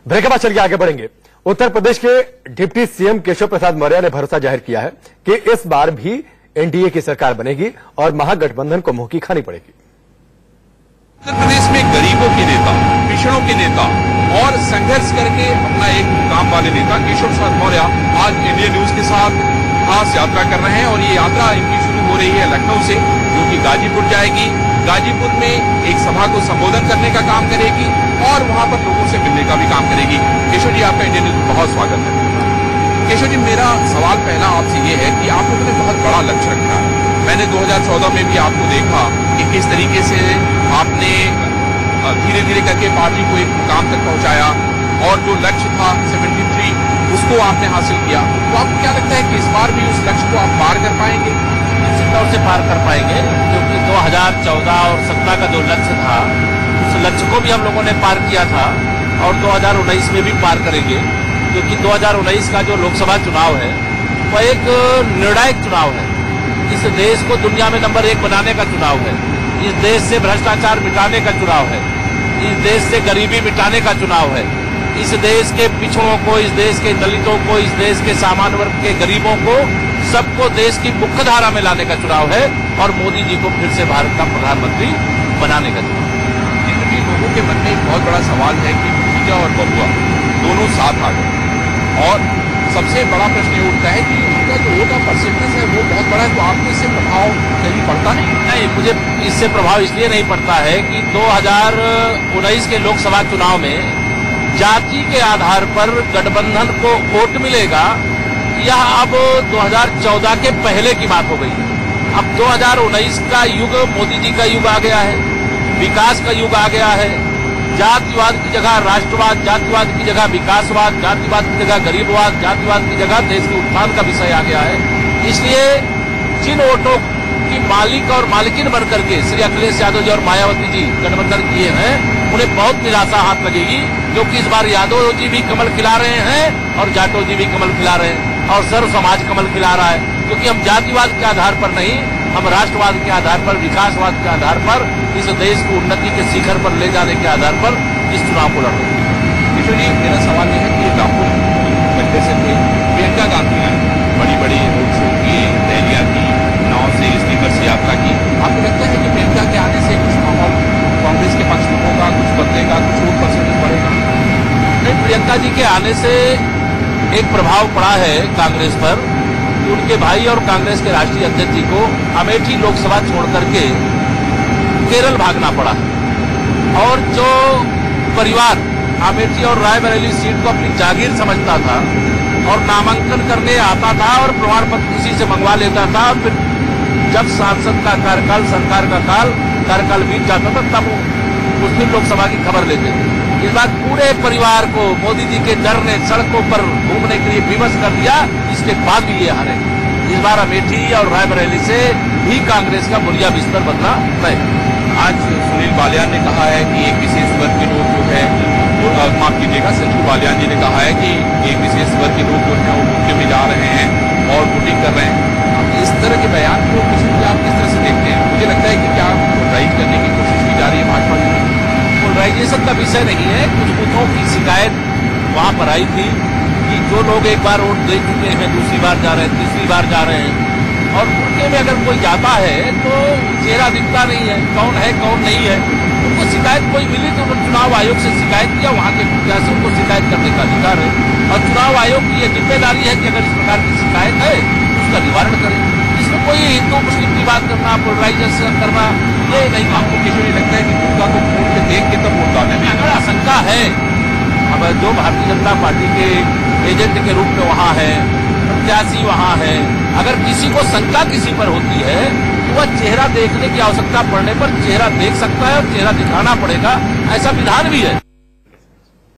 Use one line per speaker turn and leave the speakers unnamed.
Break के बाद चलिए आगे बढ़ेंगे। उत्तर प्रदेश के डिप्टी सीएम केशव प्रसाद मौर्य ने भरोसा जाहिर किया है कि इस बार भी एनडीए की सरकार बनेगी और महागठबंधन को मुंह की खानी पड़ेगी।
उत्तर प्रदेश में गरीबों के नेता, पिछड़ों के नेता और संघर्ष करके अपना एक काम वाले नेता केशव प्रसाद मौर्य आज इंडिया न्यूज के साथ खास यात्रा कर रहे हैं और ये यात्रा इनकी शुरू हो रही है लखनऊ से, जो कि गाजीपुर जाएगी। गाजीपुर में एक सभा को संबोधन करने का काम करेगी और वहां पर लोगों से मिलने का भी काम करेगी। केशव जी, आपका इंडिया न्यूज में बहुत स्वागत है। केशव जी, मेरा सवाल पहला आपसे ये है कि आप लोगों ने बहुत बड़ा लक्ष्य रखा है। मैंने 2014 में भी आपको देखा कि किस तरीके से आपने धीरे धीरे करके पार्टी को एक मुकाम तक पहुंचाया और जो लक्ष्य था 73 उसको आपने हासिल किया। तो आपको क्या लगता है कि इस बार भी उस लक्ष्य को आप पार कर पाएंगे?
निश्चित तौर से पार कर पाएंगे, क्योंकि 2014 और 17 का जो लक्ष्य था उस लक्ष्य को भी हम लोगों ने पार किया था और 2019 में भी पार करेंगे, क्योंकि 2019 का जो लोकसभा चुनाव है वह एक निर्णायक चुनाव है। इस देश को दुनिया में नंबर 1 बनाने का चुनाव है। इस देश से भ्रष्टाचार मिटाने का चुनाव है। इस देश से गरीबी मिटाने का चुनाव है। इस देश के पिछड़ों को, इस देश के दलितों को, इस देश के सामान्य वर्ग के गरीबों को, सबको देश की मुख्यधारा में लाने का चुनाव है और मोदी जी को फिर से भारत का प्रधानमंत्री बनाने का चुनाव है।
लेकिन लोगों के मन में एक बहुत बड़ा सवाल है कि भतीजा और बबुआ दोनों साथ आ गए और सबसे बड़ा प्रश्न ये उठता है कि उनका जो वोट का परसेंटेज है वो बहुत बड़ा है, तो आपको इससे प्रभाव कहीं पड़ता नहीं?
मुझे इससे प्रभाव इसलिए नहीं पड़ता है कि 2019 के लोकसभा चुनाव में जाति के आधार पर गठबंधन को वोट मिलेगा, यह अब 2014 के पहले की बात हो गई है। अब 2019 का युग मोदी जी का युग आ गया है, विकास का युग आ गया है। जातिवाद की जगह राष्ट्रवाद, जातिवाद की जगह विकासवाद, जातिवाद की जगह गरीबवाद, जातिवाद की जगह देश के उत्थान का विषय आ गया है। इसलिए जिन वोटों की मालिक और मालिकिन बनकर के श्री अखिलेश यादव जी और मायावती जी गठबंधन किए हैं, उन्हें बहुत निराशा हाथ लगेगी, क्योंकि इस बार यादव जी भी कमल खिला रहे हैं और जाटव जी भी कमल खिला रहे हैं और सर्व समाज कमल खिला रहा है। क्योंकि हम जातिवाद के आधार पर नहीं, हम राष्ट्रवाद के आधार पर, विकासवाद के आधार पर इस देश को उन्नति के शिखर पर ले जाने के आधार पर इस चुनाव को लड़ रहे हैं।
किशोर जी, मेरा सवाल यह है कि राहुल पहले से थे, प्रियंका गांधी ने बड़ी बड़ी रोड शो किए, रैलियां की, नाव से स्पीकर से यात्रा की। आपको लगता है कि प्रियंका के आने से कुछ माहौल कांग्रेस के पक्ष में होगा, कुछ बदलेगा, कुछ वोट परसेंटेज बढ़ेगा?
नहीं, प्रियंका जी के आने से एक प्रभाव पड़ा है कांग्रेस पर। उनके भाई और कांग्रेस के राष्ट्रीय अध्यक्ष जी को अमेठी लोकसभा छोड़ करके केरल भागना पड़ा और जो परिवार अमेठी और रायबरेली सीट को अपनी जागीर समझता था और नामांकन करने आता था और प्रमाण पत्र किसी से मंगवा लेता था, फिर जब सांसद का कार्यकाल, सरकार का कार्यकाल बीत जाता था, तब मुस्लिम लोकसभा की खबर लेते थे। इस बार पूरे परिवार को मोदी जी के डर ने सड़कों पर घूमने के लिए विवश कर दिया, इसके बाद भी ये हारे। इस बार अमेठी और रायबरेली से भी कांग्रेस का बुनिया बिस्तर बदला तय।
आज सुनील बालियान ने कहा है कि एक विशेष वर्ग के लोग जो है, माफ कीजिएगा, संजू बालियान जी ने कहा है कि एक विशेष वर्ग के लोग जो है वो भूखे में जा रहे हैं और वोटिंग कर रहे हैं। अब इस तरह के बयान को आप किस तरह से देखते हैं? मुझे लगता है कि क्या पोलराइज करने की कोशिश की जा रही है भाजपा की?
पोलराइजेशन का विषय नहीं है। कुछ बूथों की शिकायत वहां पर आई थी कि जो लोग एक बार वोट दे चुके हैं, दूसरी बार जा रहे हैं, तीसरी बार जा रहे हैं और उनके में अगर कोई जाता है तो चेहरा दिखता नहीं है, कौन है कौन नहीं है। उनको शिकायत कोई मिली तो उन्होंने चुनाव आयोग से शिकायत किया, वहां के प्रत्याशियों को शिकायत करने का अधिकार है और चुनाव आयोग की यह जिम्मेदारी है कि अगर इस प्रकार की शिकायत है उसका निवारण करें। इसमें कोई हिंदू मुस्लिम की बात करना, पोलराइजेशन करना, ये नहीं।
आपको किसी नहीं लगता है कि दुर्गा को फोन पे देख के तब वोट डालने में
अगर आशंका है, अब जो भारतीय जनता पार्टी के एजेंट के रूप में वहां है, प्रत्याशी वहां है, अगर किसी को शंका किसी पर होती है तो वह चेहरा देखने की आवश्यकता पड़ने पर चेहरा देख सकता है और चेहरा दिखाना पड़ेगा, ऐसा विधान भी है।